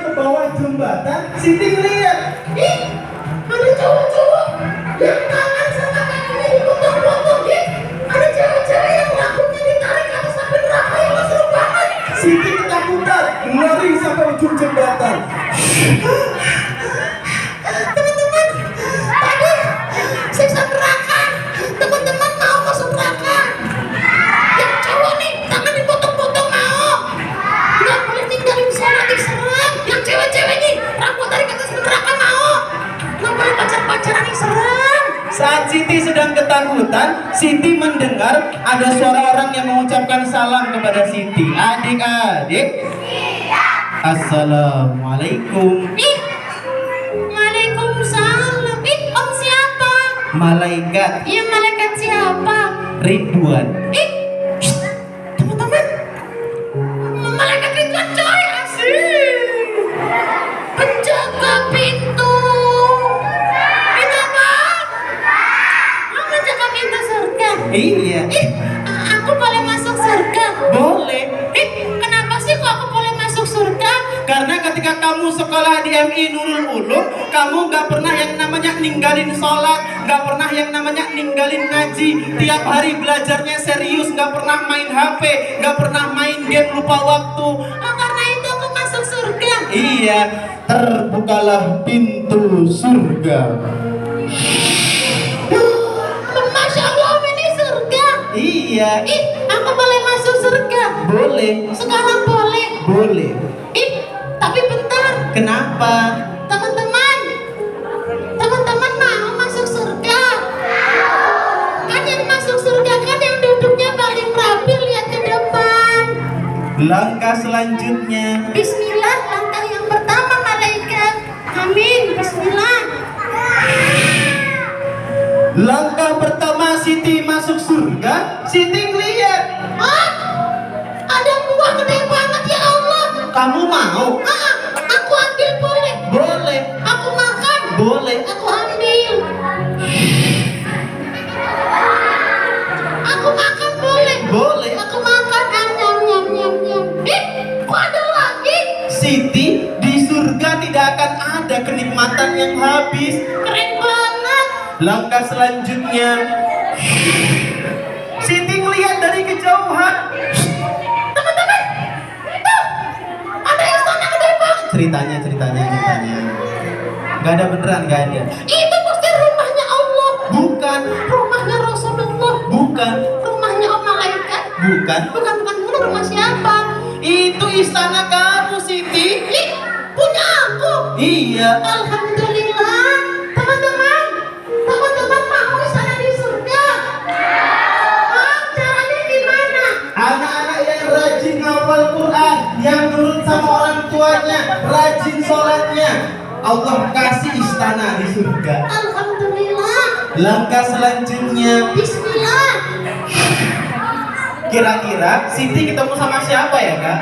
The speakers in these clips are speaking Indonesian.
ke bawah jembatan, Siti ngeliat, Ih, ada cowok-cowok yang tangan sama kakinya dipotong-potong. Ih, ada cewek-cewek yang rambutnya ditarik ke atas sampai neraka, yang seru banget. Siti ketakutan, lari sampai ujung jembatan. Teman-teman, tadi siksa neraka. Teman-teman mau masuk neraka? Yang cowok nih, tangan dipotong-potong mau. Nggak boleh ninggalin sholat serem. Yang cewek-cewek nih, rambut tarik ke atas neraka mau. Nggak boleh pacar-pacaran yang serem. Saat Siti sedang ketakutan, Siti mendengar ada suara orang yang mengucapkan salam kepada Siti. Adik-adik, Assalamualaikum. Ih, Waalaikumsalam. Ih, om siapa? Malaikat Iya, malaikat siapa? Ridwan. Ih, shh, teman-teman, malaikat Ridwan coy, asik. Penjaga pintu. Itu apa? Oh, penjaga pintu surga. Iya, Ih, aku boleh masuk surga? boleh. Ih, kenapa sih kok aku boleh masuk surga? Karena ketika kamu sekolah di MI Nurul Ulum, kamu gak pernah yang namanya ninggalin sholat, gak pernah yang namanya ninggalin ngaji. Tiap hari belajarnya serius, gak pernah main HP, gak pernah main game lupa waktu. Oh, karena itu aku masuk surga. Iya, terbukalah pintu surga. Masya Allah, ini surga. Iya, Ih, aku boleh masuk surga. boleh, Sekarang boleh. boleh. Ih, tapi bentar. Kenapa? Teman-teman, teman-teman mau masuk surga? Kan yang masuk surga kan yang duduknya paling rapi, lihat ke depan. Langkah selanjutnya. Bismillah, langkah yang pertama malaikat. Amin, bismillah. Langkah pertama Siti masuk surga, Siti ngeliat. Ah, ada buah gede banget ya Allah. Kamu mau? Aku ambil boleh. Boleh, Aku makan. boleh. Aku ambil. Aku makan boleh. Boleh. Aku makan. Nyam nyam nyam nyam. Ih, kok ada lagi? Siti, di surga tidak akan ada kenikmatan yang habis. Keren banget. Langkah selanjutnya, Siti melihat dari kejauhan. Teman-teman, itu ada istana gede banget. Ceritanya. Gak ada beneran, gak ada. Itu pasti rumahnya Allah. Bukan, Rumahnya Rasulullah. bukan, Rumahnya Om Malaikat. bukan. Bukan rumah siapa? Itu istana kamu, Siti. Ih, punya aku. Iya. Alhamdulillah. Teman-teman, teman-teman mau istana di surga? Ah, caranya gimana? Anak-anak yang rajin ngapal Quran, yang nurut sama orang tuanya, rajin sholatnya, Allah kasih istana di surga. Alhamdulillah. Langkah selanjutnya, Bismillah. kira-kira Siti ketemu sama siapa ya, Kak?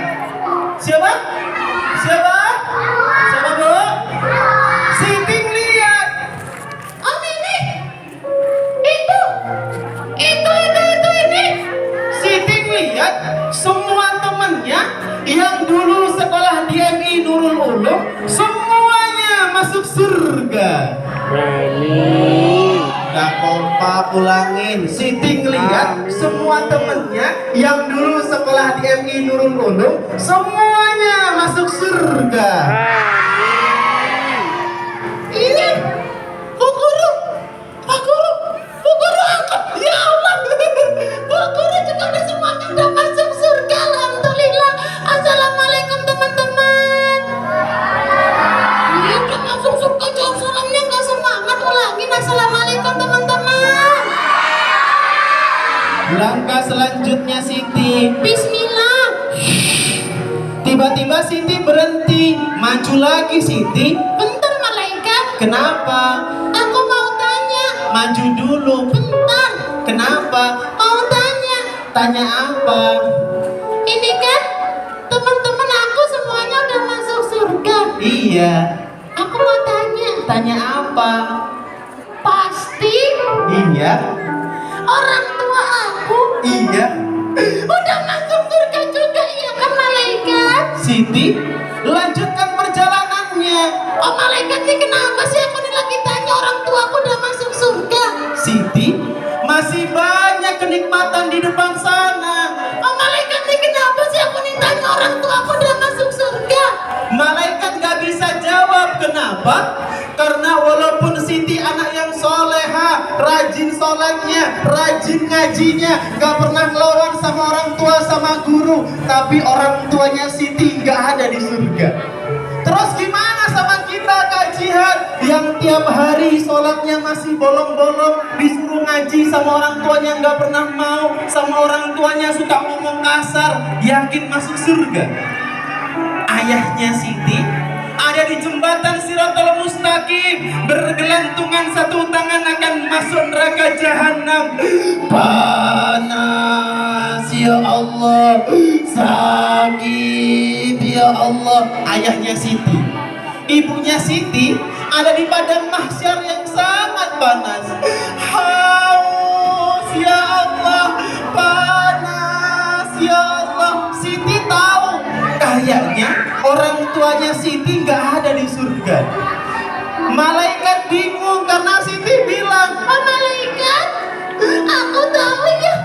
Siapa? Siapa? Siapa, Bu? Siti ngeliat. Om ini. Itu. Ini. Siti ngeliat semua temennya yang dulu sekolah di MI Nurul Ulum, semuanya masuk surga. Gak kompak, ulangin. Siti ngeliat semua temennya yang dulu sekolah di MI Nurul Ulum, semuanya masuk surga. Ini. Bu guru angkat. Ya Allah. Bu guru juga udah semuanya udah masuk surga. Alhamdulillah. Assalamualaikum teman-teman. Ini udah masuk surga, jawab salamnya nggak semangat. Ulangin assalamualaikum teman-teman. Langkah selanjutnya Siti. Bismillah. Tiba-tiba Siti berhenti. Maju lagi Siti. Bentar malaikat. Kenapa? Aku mau tanya. Maju dulu. Bentar. Kenapa? Mau tanya. Tanya apa? Ini kan teman-teman aku semuanya udah masuk surga. Iya. Aku mau tanya. Tanya apa? Pasti Iya. orang tua aku Iya. udah masuk surga juga, iya kan malaikat? Siti, lanjutkan perjalanan. Oh malaikat nih kenapa sih aku nih lagi tanya orang tuaku udah masuk surga? Siti, masih banyak kenikmatan di depan sana. Oh malaikat nih kenapa sih aku nih tanya orang tuaku udah masuk surga? Malaikat gak bisa jawab. Kenapa? Karena walaupun Siti anak yang soleha, rajin sholatnya, rajin ngajinya, gak pernah ngelawan sama orang tua sama guru, tapi orang tuanya Siti gak ada di surga. Terus gimana sama kita Kak Jihad yang tiap hari sholatnya masih bolong-bolong, disuruh ngaji sama orang tuanya nggak pernah mau, sama orang tuanya suka ngomong kasar, yakin masuk surga? Ayahnya Siti ada di jembatan Siratal Mustaqim, bergelantungan satu tangan akan masuk neraka jahanam. Panas ya Allah, sakit ya Allah. Ayahnya Siti, ibunya Siti ada di padang mahsyar yang sangat panas. Haus ya Allah, panas ya Allah. Siti tahu kayaknya orang tuanya Siti nggak ada di surga. Malaikat bingung karena Siti bilang, Oh malaikat, aku tahu ya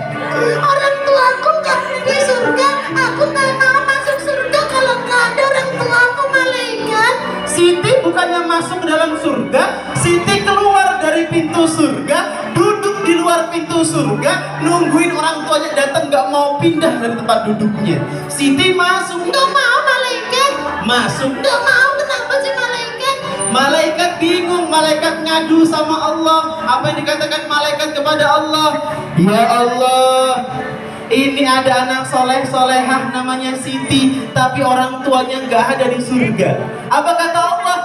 orang tuaku nggak ada di surga. Aku nggak mau masuk surga kalau nggak ada orang tuaku malaikat. Siti bukannya masuk ke dalam surga, Siti keluar dari pintu surga, duduk di luar pintu surga, nungguin orang tuanya datang, nggak mau pindah dari tempat duduknya. Siti masuk, Nggak mau malaikat. masuk. Nggak mau, kenapa sih malaikat? Malaikat bingung, malaikat ngadu sama Allah. Apa yang dikatakan malaikat kepada Allah? Ya Allah, ini ada anak soleh-solehah namanya Siti, tapi orang tuanya nggak ada di surga. Apa kata Allah?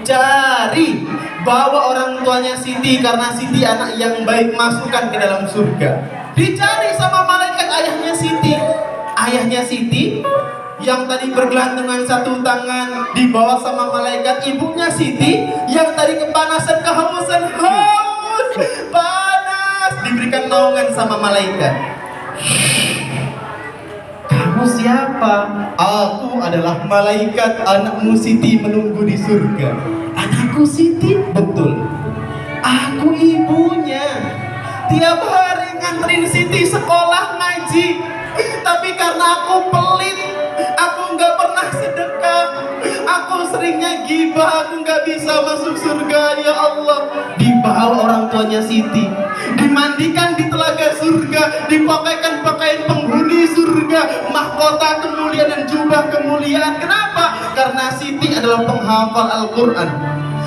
Cari, bawa orang tuanya Siti, karena Siti anak yang baik, masukkan ke dalam surga. Dicari sama malaikat ayahnya Siti. Ayahnya Siti yang tadi bergelantungan satu tangan dibawa sama malaikat. Ibunya Siti yang tadi kepanasan, kehausan, haus, panas, diberikan naungan sama malaikat. Kamu siapa? Aku adalah malaikat, anakmu Siti menunggu di surga. Anakku Siti? Betul. Aku ibunya. Tiap hari nganterin Siti sekolah ngaji. Tapi karena aku pelit, aku nggak pernah sedekah, aku seringnya gibah, aku nggak bisa masuk surga. Ya Allah, dibawa orang tuanya Siti, dimandikan di telaga surga, dipakaikan pakaian penghuni surga, mahkota kemuliaan dan jubah kemuliaan. Kenapa? Karena Siti adalah penghafal Al-Quran.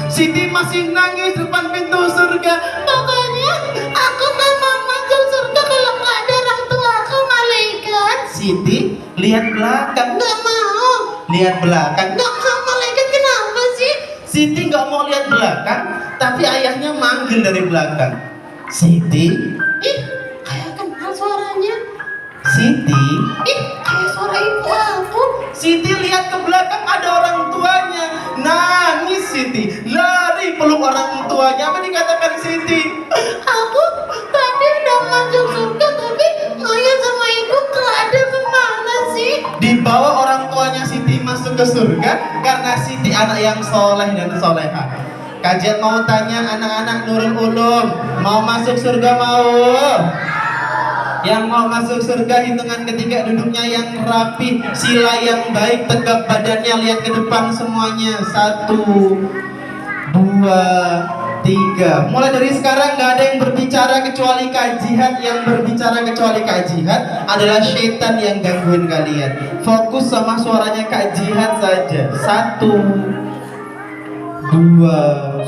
Siti masih nangis depan pintu surga. Pokoknya aku nggak mau masuk surga kalau nggak ada orang tuaku malaikat. Siti lihat belakang. Nggak mau. Lihat belakang. Nggak mau malaikat, kenapa sih? Siti nggak mau lihat belakang, tapi ayahnya manggil dari belakang. Siti, Ih, kayak kenal suaranya. Siti. Ih, kayak suara ibu aku. Siti lihat ke belakang, ada orang tuanya. Nangis Siti, lari peluk orang tuanya. Apa dikatakan Siti? Aku tadi udah masuk surga, tapi ayah sama ibu nggak ada, kemana sih? Dibawa orang tuanya Siti masuk ke surga karena Siti anak yang soleh dan soleha. Kajian mau tanya anak-anak Nurul Ulum, mau masuk surga mau? Yang mau masuk surga hitungan ketiga, duduknya yang rapi, sila yang baik, tegap badannya, lihat ke depan semuanya. 1, 2, 3. Mulai dari sekarang gak ada yang berbicara kecuali Kak Jihad. Yang berbicara kecuali Kak Jihad adalah setan yang gangguin kalian. Fokus sama suaranya Kak Jihad saja. 1, 2.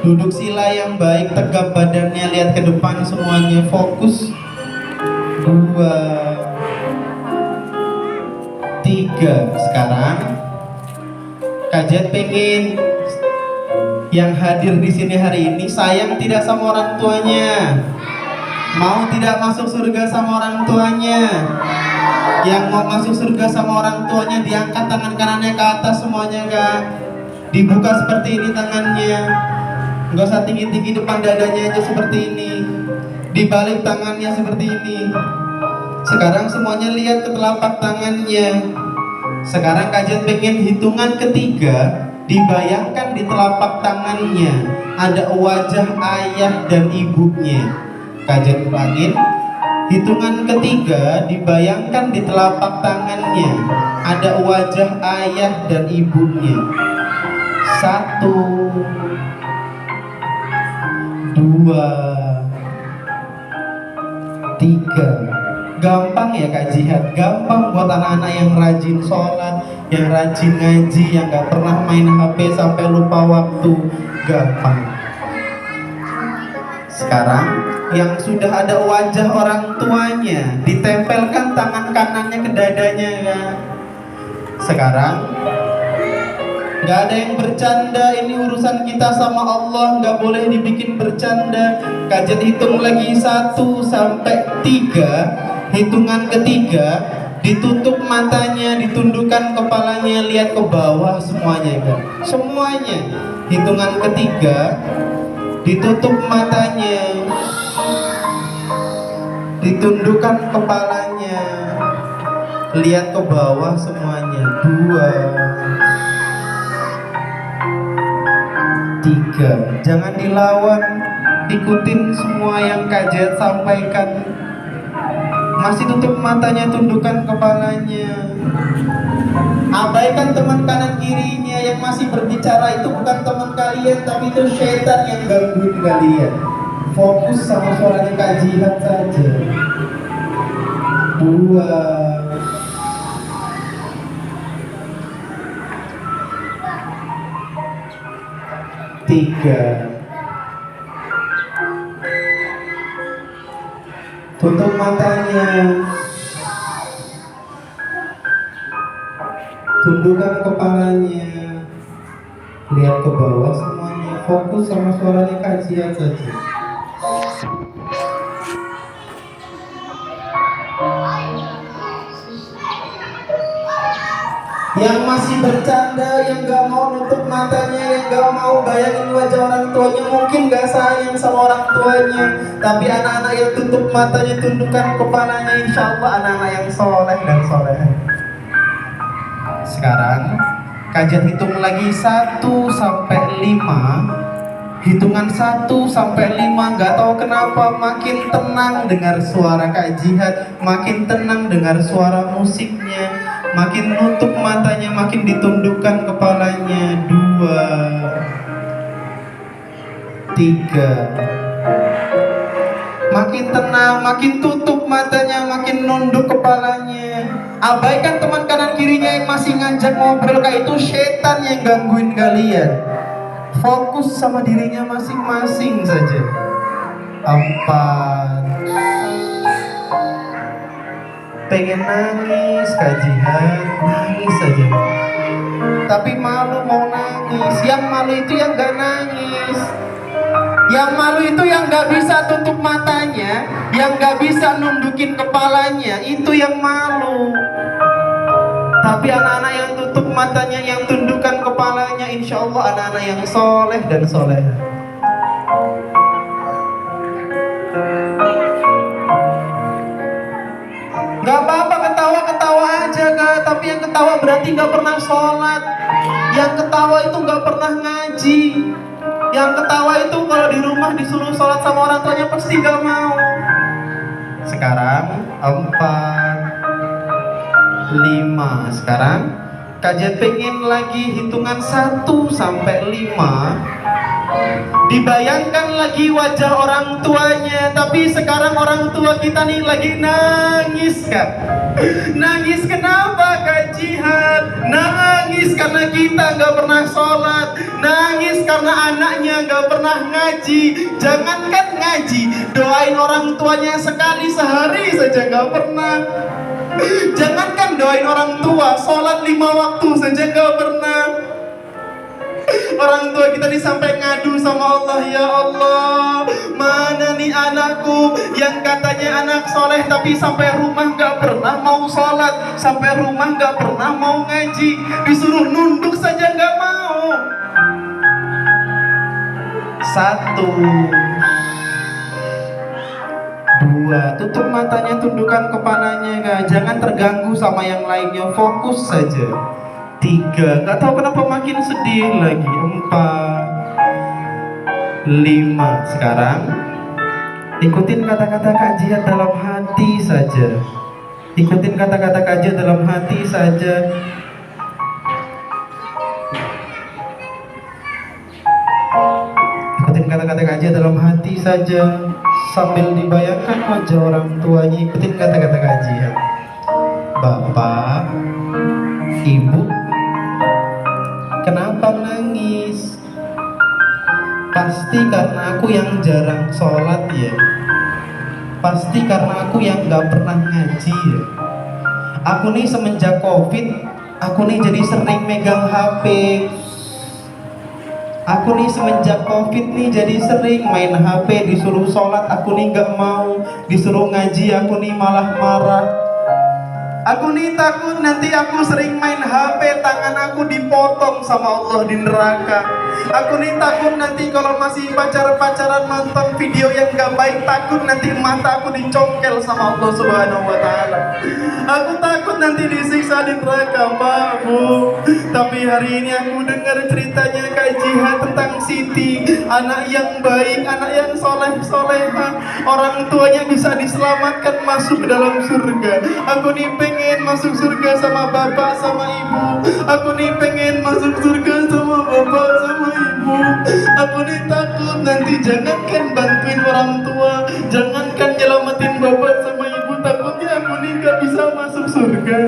Duduk sila yang baik, tegap badannya, lihat ke depan semuanya, fokus. 2, 3. Sekarang Kajian pengen yang hadir di sini hari ini sayang tidak sama orang tuanya, mau tidak masuk surga sama orang tuanya. Yang mau masuk surga sama orang tuanya diangkat tangan kanannya ke atas semuanya Kak. Dibuka seperti ini tangannya. Nggak usah tinggi-tinggi, depan dadanya aja seperti ini. Dibalik tangannya seperti ini. Sekarang semuanya lihat ke telapak tangannya. Sekarang kajian pengen hitungan ketiga dibayangkan di telapak tangannya ada wajah ayah dan ibunya. Kajian ulangin. Hitungan ketiga, dibayangkan di telapak tangannya ada wajah ayah dan ibunya. 1, 2, 3. Gampang ya Kak Jihad, gampang buat anak-anak yang rajin sholat, yang rajin ngaji, yang gak pernah main HP sampai lupa waktu. Gampang. Sekarang yang sudah ada wajah orang tuanya, ditempelkan tangan kanannya ke dadanya kan. Sekarang gak ada yang bercanda, ini urusan kita sama Allah, gak boleh dibikin bercanda. Kajian hitung lagi 1 sampai 3. Hitungan ketiga, ditutup matanya, ditundukkan kepalanya, lihat ke bawah semuanya kan. Semuanya. Hitungan ketiga, ditutup matanya, ditundukkan kepalanya, lihat ke bawah semuanya. 2, 3. Jangan dilawan, ikutin semua yang Kajian sampaikan. Masih tutup matanya, tundukkan kepalanya. Abaikan teman kanan kirinya yang masih berbicara, itu bukan teman kalian, tapi itu setan yang gangguin kalian. Fokus sama suaranya Kak Jihad saja. 2, 3. Tutup matanya, tundukkan kepalanya, lihat ke bawah semuanya. Fokus sama suaranya kajian saja. Yang masih bercanda, yang gak mau nutup matanya, yang gak mau bayangin wajah orang tuanya, mungkin gak sayang sama orang tuanya. Tapi anak-anak yang tutup matanya, tundukkan kepalanya, insya Allah anak-anak yang soleh dan soleha. Sekarang kajian hitung lagi 1 sampai 5. Hitungan 1 sampai 5, gak tahu kenapa makin tenang dengar suara Kak Jihad, makin tenang dengar suara musiknya, makin nutup matanya, makin ditundukkan kepalanya. 2, 3. Makin tenang, makin tutup matanya, makin nunduk kepalanya. Abaikan teman kanan kirinya yang masih ngajak ngobrol, kayak itu setan yang gangguin kalian. Fokus sama dirinya masing-masing saja. 4. Pengen nangis Kak Jihad, nangis saja. Tapi malu mau nangis. Yang malu itu yang gak nangis. Yang malu itu yang gak bisa tutup matanya, yang gak bisa nundukin kepalanya, itu yang malu. Tapi anak-anak yang tutup matanya, yang tundukkan kepalanya, insya Allah anak-anak yang soleh dan soleha. Gak apa-apa ketawa-ketawa aja Kak, tapi yang ketawa berarti gak pernah sholat. Yang ketawa itu gak pernah ngaji. Yang ketawa itu kalau di rumah disuruh sholat sama orang tuanya pasti gak mau. Sekarang 4, 5. Sekarang kajian pengen lagi hitungan 1 sampai 5. Dibayangkan lagi wajah orang tuanya, tapi sekarang orang tua kita nih lagi nangis Kak. Nangis kenapa Kak Jihad? Nangis karena kita gak pernah sholat, nangis karena anaknya gak pernah ngaji. Jangankan ngaji, doain orang tuanya sekali sehari saja gak pernah. Jangankan doain orang tua, sholat 5 waktu saja gak pernah. Orang tua kita nih sampai ngadu sama Allah, ya Allah, mana nih anakku yang katanya anak soleh tapi sampai rumah gak pernah mau sholat, sampai rumah gak pernah mau ngaji, disuruh nunduk saja gak mau. 1, 2, tutup matanya, tundukkan kepalanya Kak. Jangan terganggu sama yang lainnya, fokus saja. 3, nggak tahu kenapa makin sedih lagi. 4, 5. Sekarang ikutin kata-kata kajian dalam hati saja. Ikutin kata-kata kajian dalam hati saja. Ikutin kata-kata kajian dalam hati saja sambil dibayangkan wajah orang tuanya. Ikutin kata-kata kajian. Bapak, Ibu, kenapa nangis? Pasti karena aku yang jarang sholat ya. Pasti karena aku yang gak pernah ngaji ya. Aku nih semenjak COVID, aku nih jadi sering megang HP. Aku nih semenjak COVID nih jadi sering main HP. Disuruh sholat aku nih gak mau. Disuruh ngaji aku nih malah marah. Aku nih takut nanti aku sering main HP, tangan aku dipotong sama Allah di neraka. Aku nih takut nanti kalau masih pacaran nonton video yang gak baik, takut nanti mata aku dicongkel sama Allah Subhanahu wa Ta'ala. Aku takut nanti disiksa di neraka, Pak, Bu. Tapi hari ini aku dengar ceritanya Kak Jihad tentang Siti, anak yang baik, anak yang soleh-soleha, orang tuanya bisa diselamatkan masuk ke dalam surga. Aku nih pengen masuk surga sama bapak sama ibu. Aku nih pengen masuk surga sama bapak sama ibu. Aku nih takut nanti jangankan bantuin orang tua, jangankan nyelamatin bapak sama ibu, takutnya aku nih gak bisa masuk surga.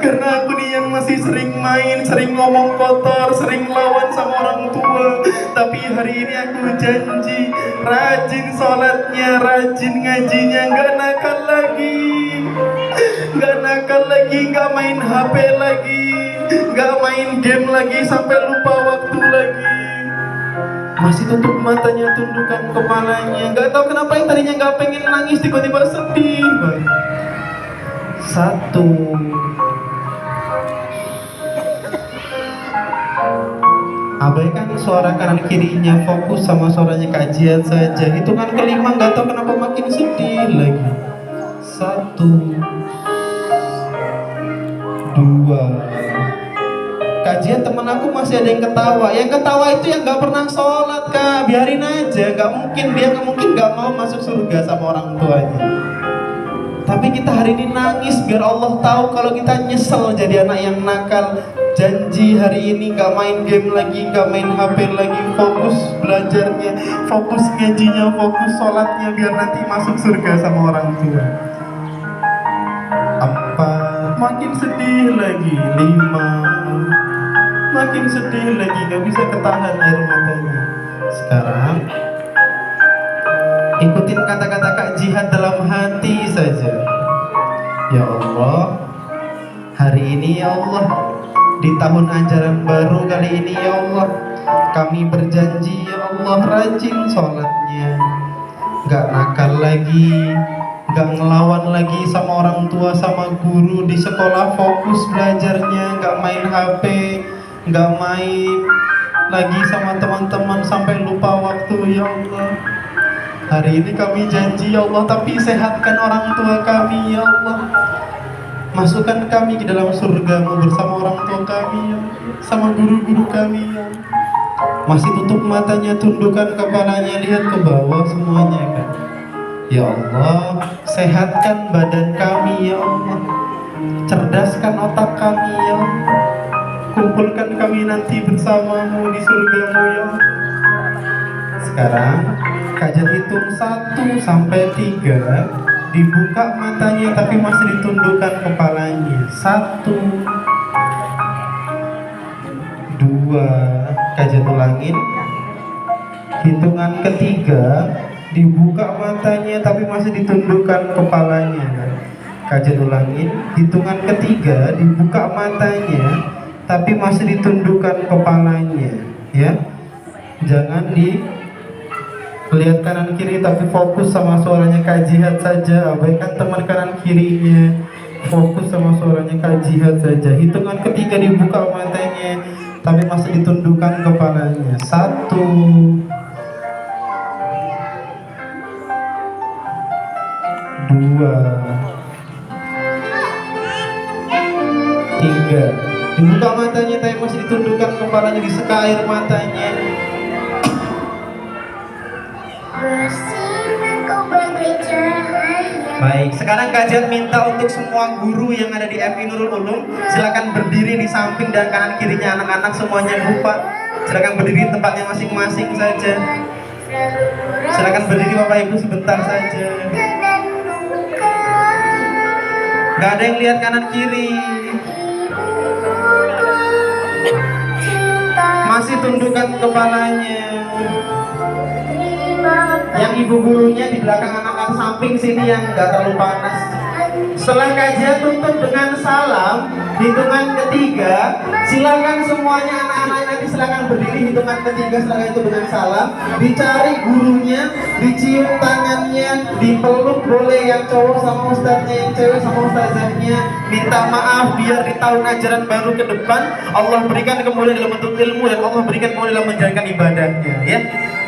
Karena aku nih yang masih sering main, sering ngomong kotor, sering lawan sama orang tua. Tapi hari ini aku janji, rajin sholatnya, rajin ngajinya, gak nakal lagi. Gak nakal lagi, gak main HP lagi, gak main game lagi sampai lupa waktu lagi. Masih tutup matanya, tundukkan kepalanya. Gak tahu kenapa yang tadinya gak pengen nangis tiba-tiba sedih. 1. Abaikan suara kanan kirinya, fokus sama suaranya kajian saja. Hitungan kelima gak tahu kenapa makin sedih lagi. 1, 2. Kajian temen aku masih ada yang ketawa. Yang ketawa itu yang gak pernah sholat, Kak. Biarin aja, gak mungkin, dia gak mungkin gak mau masuk surga sama orang tuanya. Tapi kita hari ini nangis biar Allah tahu kalau kita nyesel jadi anak yang nakal. Janji hari ini gak main game lagi, gak main HP lagi, fokus belajarnya, fokus ngajinya, fokus sholatnya, biar nanti masuk surga sama orang tua. 4, makin sedih lagi. 5, makin sedih lagi, gak bisa ketahan air matanya. Sekarang ikutin kata-kata Kak Jihad dalam hati saja. Ya Allah, hari ini ya Allah, di tahun ajaran baru kali ini ya Allah, kami berjanji ya Allah rajin sholatnya, gak nakal lagi, gak ngelawan lagi sama orang tua sama guru, di sekolah fokus belajarnya, gak main HP, gak main lagi sama teman-teman sampai lupa waktu ya Allah. Hari ini kami janji ya Allah, tapi sehatkan orang tua kami ya Allah. Masukkan kami ke dalam surga-Mu bersama orang tua kami ya Allah, sama guru-guru kami ya Allah. Masih tutup matanya, tundukkan kepalanya, lihat ke bawah semuanya kan. Ya Allah, sehatkan badan kami ya Allah, cerdaskan otak kami ya Allah, kumpulkan kami nanti bersama-Mu di surga-Mu ya Allah. Sekarang kajian hitung 1 sampai 3. Dibuka matanya tapi masih ditundukkan kepalanya. 1, 2. Kajian ulangin. Hitungan ketiga, dibuka matanya tapi masih ditundukkan kepalanya. Kajian ulangin. Hitungan ketiga, dibuka matanya tapi masih ditundukkan kepalanya. Ya, jangan lihat kanan kiri tapi fokus sama suaranya Kak Jihad saja. Abaikan teman kanan kirinya, fokus sama suaranya Kak Jihad saja. Hitungan ketiga, dibuka matanya tapi masih ditundukkan kepalanya. 1, 2, 3. Dibuka matanya tapi masih ditundukkan kepalanya, diseka air matanya. Bersinar kau bagai cahaya. Baik, sekarang kajian minta untuk semua guru yang ada di FI Nurul Ulum silakan berdiri di samping dan kanan kirinya anak-anak semuanya buka. Silakan berdiri di tempatnya masing-masing saja. Silakan berdiri Bapak Ibu sebentar saja. Gak ada yang lihat kanan kiri. Masih tundukkan kepalanya. Yang ibu gurunya di belakang anak-anak samping sini yang gak terlalu panas. Setelah kajian tutup dengan salam, hitungan ketiga, silakan semuanya anak-anak nanti silakan berdiri hitungan ketiga setelah itu dengan salam, dicari gurunya, dicium tangannya, dipeluk boleh yang cowok sama ustadznya, yang cewek sama ustazahnya, minta maaf biar di tahun ajaran baru ke depan Allah berikan kemuliaan dalam bentuk ilmu dan Allah berikan kemuliaan dalam menjalankan ibadahnya, ya.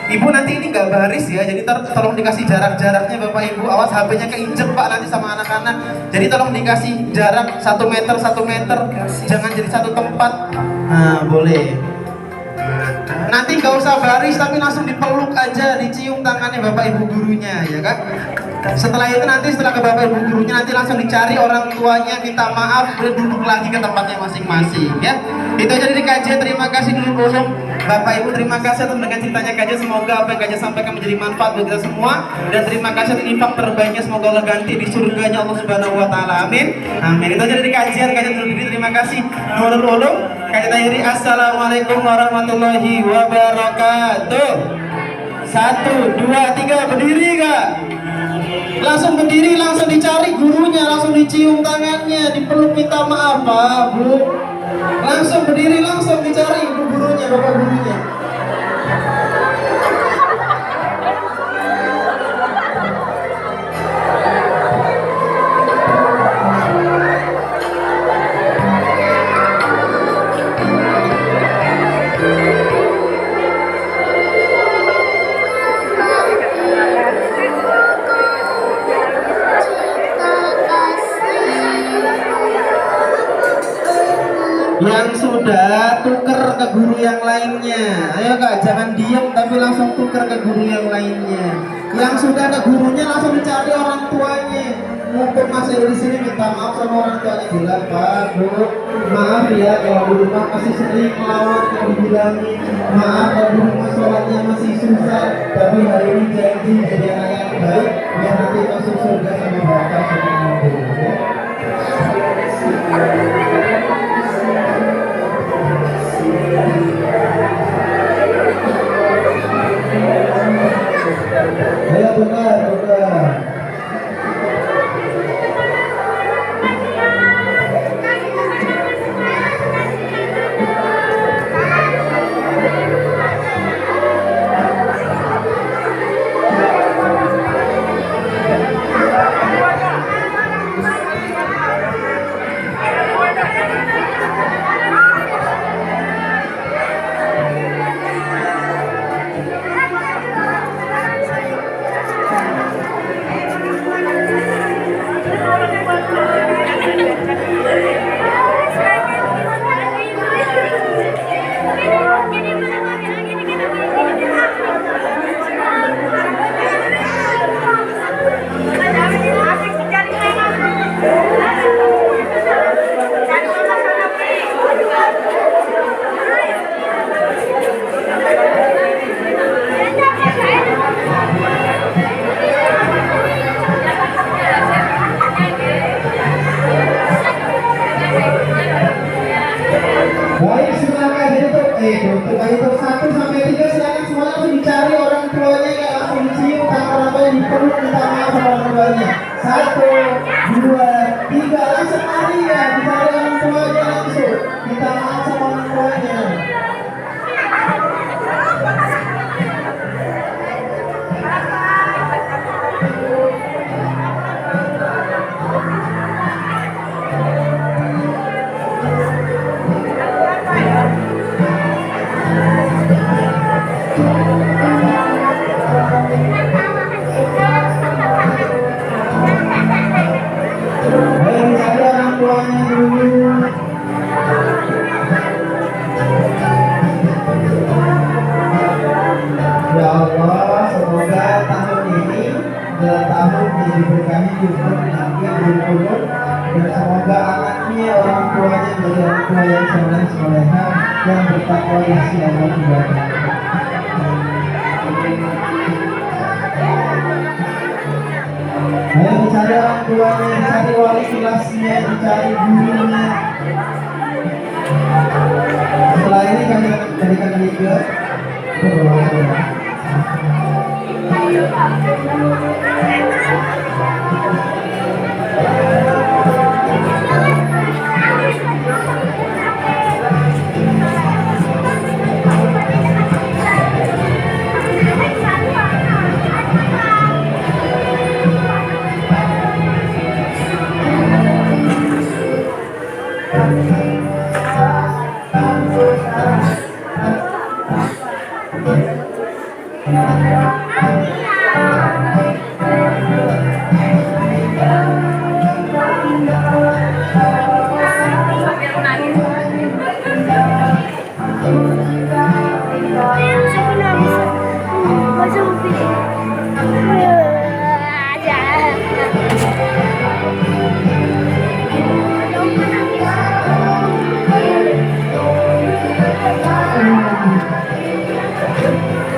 Ibu nanti ini nggak baris ya, jadi tolong dikasih jarak-jaraknya Bapak Ibu. Awas HP-nya keinjek Pak nanti sama anak-anak. Jadi tolong dikasih jarak 1 meter 1 meter, jangan jadi satu tempat. Nah boleh. Nanti nggak usah baris tapi langsung dipeluk aja, dicium tangannya Bapak Ibu gurunya, ya kan? Setelah itu nanti setelah ke Bapak Ibu gurunya nanti langsung dicari orang tuanya, minta maaf, duduk lagi ke tempatnya masing-masing, ya. Itu aja dari kajian. Terima kasih dulu Ulum. Bapak Ibu terima kasih atas dengan ceritanya kajian. Semoga apa yang kajian sampaikan menjadi manfaat buat kita semua. Dan terima kasih atas infak terbaiknya, semoga Allah ganti di surganya Allah Subhanahu Wa Taala. Amin. Amin. Itu aja dari kajian dulu diri. Terima kasih Nurul Ulum. Kajian akhiri. Assalamualaikum warahmatullahi wabarakatuh. 1, 2, 3 berdiri Kak. Langsung berdiri, langsung dicari gurunya, langsung dicium tangannya, dipeluk minta maaf Pak, Bu. Langsung berdiri, langsung dicari ibu gurunya, bapak gurunya. Yang sudah tuker ke guru yang lainnya. Ayo Kak, jangan diam tapi langsung tuker ke guru yang lainnya. Yang sudah ke gurunya langsung dicari orang tuanya. Mumpung masih ada di sini minta maaf sama orang tuanya, bilang Pak, Bu, maaf ya kalau di rumah masih sering melawan yang dibilangin. Maaf kalau di rumah sholatnya masih susah, tapi hari ini janji jadi anak yang baik biar nanti masuk surga sama Bapak sama Ibu, ya. Ayo benar. Baik, silakan untuk itu 1 sampai 3 silakan semuanya langsung dicari orang tuanya, kayak langsung dicium tangan orang tuanya, dipeluk minta maaf sama orang tuanya. 1, 2, 3 langsung lari ya, dicari orang tuanya langsung minta maaf sama orang tuanya. menjadi berkah juga nanti Nurul dan semoga anaknya orang tuanya menjadi orang tua yang soleh soleha yang bertakwa isi Allah Subhanahu. Ayo dicari orang tuanya, dicari wali kelasnya, dicari gurunya. Setelah ini kami akan memberikan video berdoa.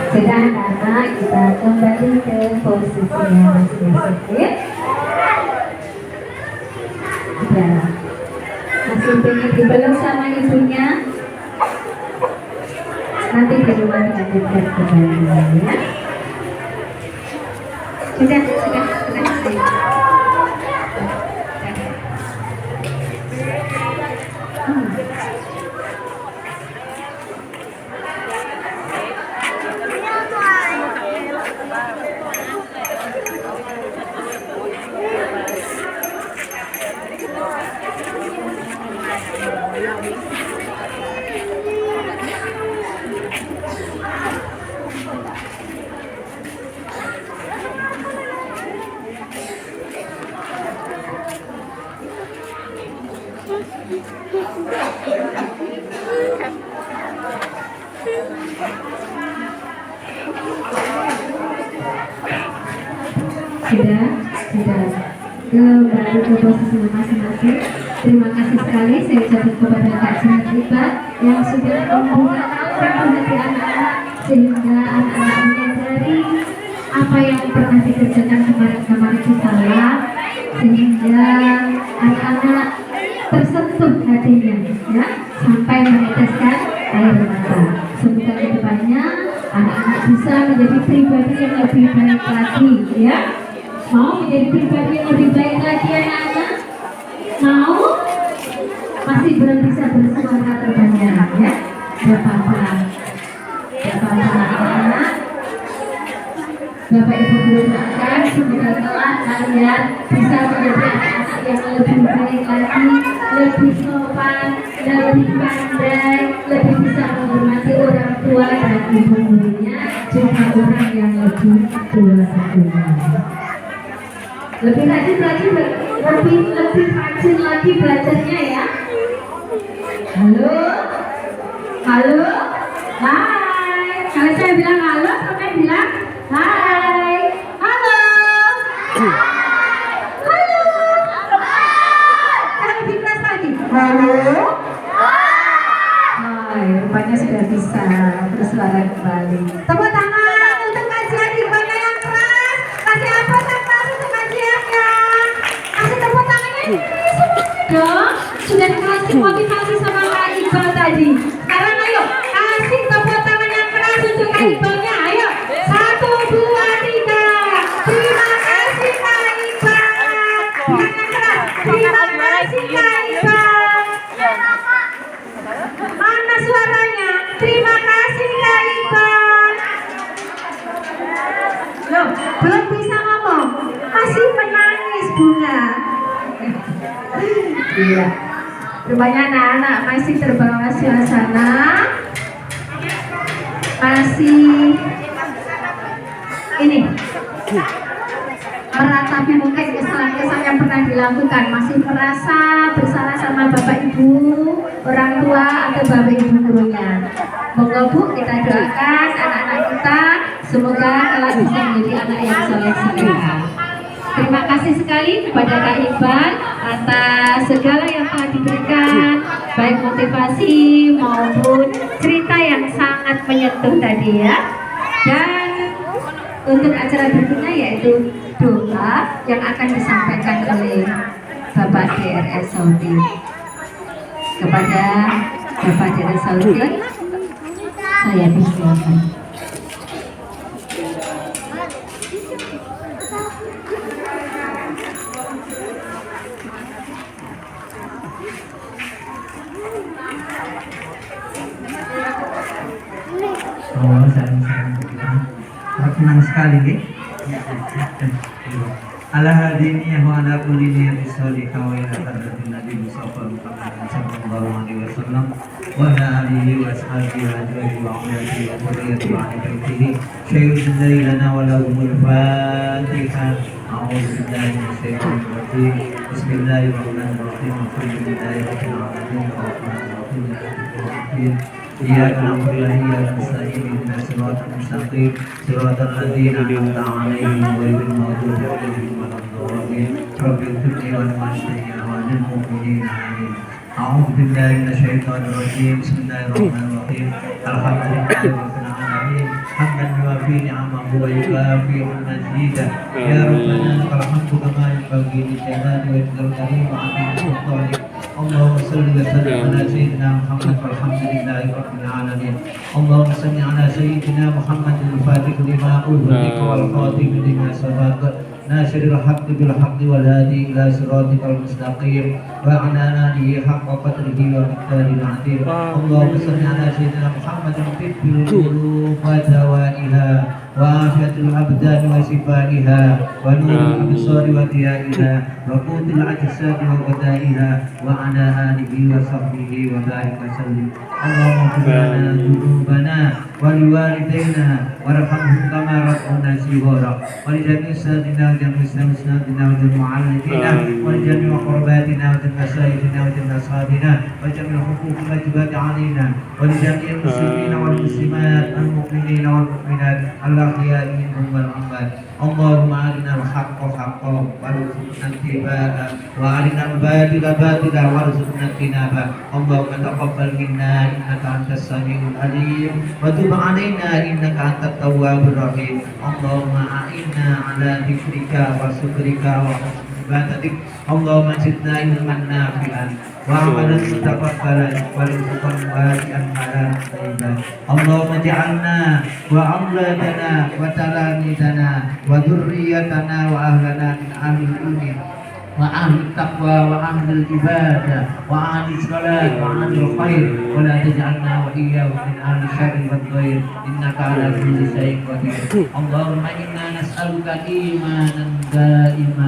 Sudah anak-anak, kita kembali ke posisinya masing-masing. Ya, masih pengen dipeluk sama ibunya. Nanti di rumah dilanjutkan kembali ya. Sudah. Sudah kembali ke posisi masing-masing. Terima kasih sekali saya ucapkan kepada Kak Cinta yang sudah membuka hati anak-anak sehingga anak-anak menyadari apa yang pernah dikerjakan kemarin-kemarin itu salah, sehingga anak-anak tersentuh hatinya ya sampai meneteskan air mata. Semoga kedepannya anak-anak bisa menjadi pribadi yang lebih baik lagi ya. Mau menjadi pribadi yang lebih baik lagi anak-anak? Mau? Masih belum bisa bersuara terbanyak ya? Gak apa-apa anak-anak. Bapak Ibu guru doakan semoga kelak kalian bisa menjadi anak-anak yang lebih baik lagi, lebih sopan, lebih pandai, lebih bisa menghormati orang tua dan ibu gurunya, juga orang yang lebih tua tentunya. Lebih rajin lagi belajarnya ya. Halo, hai. Kalau saya bilang halo, sampai bilang hai. Halo. Kalau lebih keras lagi. Halo. Hai, rupanya sudah bisa bersuara kembali. Tepuk tangan untuk kajian ibadah yang keras. Kasih apa tangan untuk kajiannya? Kasih tepuk tangannya dong. Sudah dikasih motivasi sama Kak Iqbal tadi. Sekarang ayo kasih tepuk tangan yang keras untuk Kak Iqbalnya. Ayo 1, 2, 3. Terima kasih Kak Iqbal. Yang keras. Terima kasih Kak Iqbal. Mana suaranya? Terima kasih Kak Iqbal. Loh, belum bisa ngomong. Masih menangis bunga. Iya. Rupanya anak-anak masih terbawa suasana. Masih ini meratapi mungkin kesalahan-kesalahan yang pernah dilakukan, masih merasa bersalah sama bapak ibu, orang tua atau bapak ibu gurunya. Moga Bu kita doakan anak-anak kita semoga kelak bisa menjadi anak yang soleh soleha. Terima kasih sekali kepada Kak Iqbal atas segala yang telah diberikan, baik motivasi maupun cerita yang sangat menyentuh tadi ya. Dan untuk acara berikutnya yaitu doa yang akan disampaikan oleh Bapak DRS Saudi. Kepada Bapak DRS Saudi, saya persilakan. Oh, senang sekali nih. Ala hadini wa ala kulli niyatin salihah wa ila hadratin Nabi Muhammad sallallahu alaihi wasallam wa ala alihi wa ashabihi wa azwajihi wa auladihi wa dhurriyyatihi wa ahli baitihi syai'un lana wa lahumul Fatihah. A'udzu billahi minasyaitonir rajim. Bismillahirrahmanirrahim. Alhamdulillahi rabbil alamin. Arrahmanir rahim. إياك نعبد وإياك نستعين اهدنا الصراط المستقيم صراط الذين أنعمت عليهم غير المغضوب عليهم ولا الضالين رب اغفر لي ولوالدي وللمؤمنين آمين أعوذ بالله من الشيطان الرجيم بسم الله الرحمن الرحيم الحمد لله رب العالمين حمدا يوافي نعمه ويكافئ مزيدا يا ربنا لك الحمد كما ينبغي لجلال وجهك الكريم وعظيم سلطانك اللهم صل وسلم على سيدنا محمد والحمد لله رب العالمين اللهم صل على سيدنا محمد الفاتح لما أغلق والخاتم لما سبق ناصر الحق بالحق والهادي إلى صراطك المستقيم وعلى آله حق قدره ومقداره العظيم اللهم صل على سيدنا محمد طب القلوب ودوائها وعافية الأبدان وشفائها ونور الأبصار وضيائها وقوت الأجساد وغذائها وعلى آله وصحبه وبارك وسلم اللهم اغفر لنا ذنوبنا ولوالدينا وارحمهم كما ربونا صغارا ولجميع سادنا وجميع سادنا وجميع معلمينا ولجميع قرباتنا وجميع سائرنا وجميع أصحابنا وجميع حقوق الواجبات علينا ولجميع المسلمين والمسلمات المؤمنين والمؤمنات الأحياء منهم والأموات اللهم أرنا الحق حقا وارزقنا اتباعه وأرنا الباطل باطلا وارزقنا اجتنابه اللهم تقبل منا إنك أنت السميع العليم وتب علينا إنك أنت التواب الرحيم اللهم أعنا على ذكرك وشكرك وحسن عبادتك اللهم زدنا علما نافعا وعملا متقبلا ورزقا واسعا حلالا طيبا اللهم اجعلنا وأولادنا وتلاميذنا وذريتنا وأهلنا من أهل العلم وأهل التقوى وأهل العبادة وأهل الصلاة وأهل الخير ولا تجعلنا وإياهم من أهل الشر والضير إنك على كل شيء قدير اللهم إنا نسألك إيمانا دائما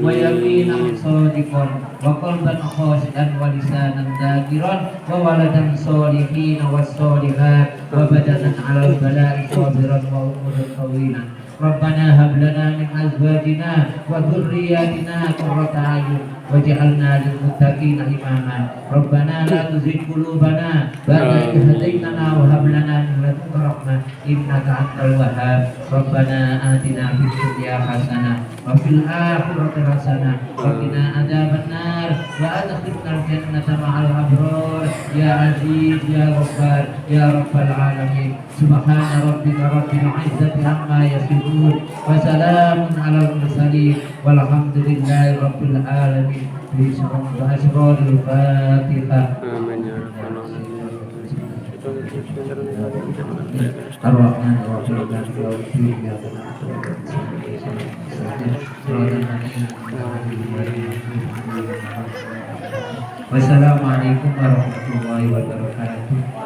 ويقينا صادقا وقلبا خاشعا ولسانا ذاكرا وولدا صالحين والصالحات وبدنا على البلاء صابرا وأمورا طويلا ربنا هب لنا من أزواجنا وذرياتنا قرة أعين واجعلنا للمتقين إماما ربنا لا تزغ قلوبنا بعد إذ هديتنا وهب لنا من لدنك رحمة إنك أنت الوهاب ربنا آتنا في الدنيا حسنة وفي الآخرة حسنة وقنا عذاب النار وأدخلنا الجنة مع الأبرار يا عزيز يا غفار يا رب العالمين سبحان ربك رب العزة عما يصفون وسلام على المرسلين والحمد لله رب العالمين بأسرار الفاتحة Amin ya rabbal alamin. الرحمن الرحيم مالك يوم الدين إياك نعبد وإياك نستعين صراط الذين أنعمت عليهم. Wassalamualaikum warahmatullahi wabarakatuh.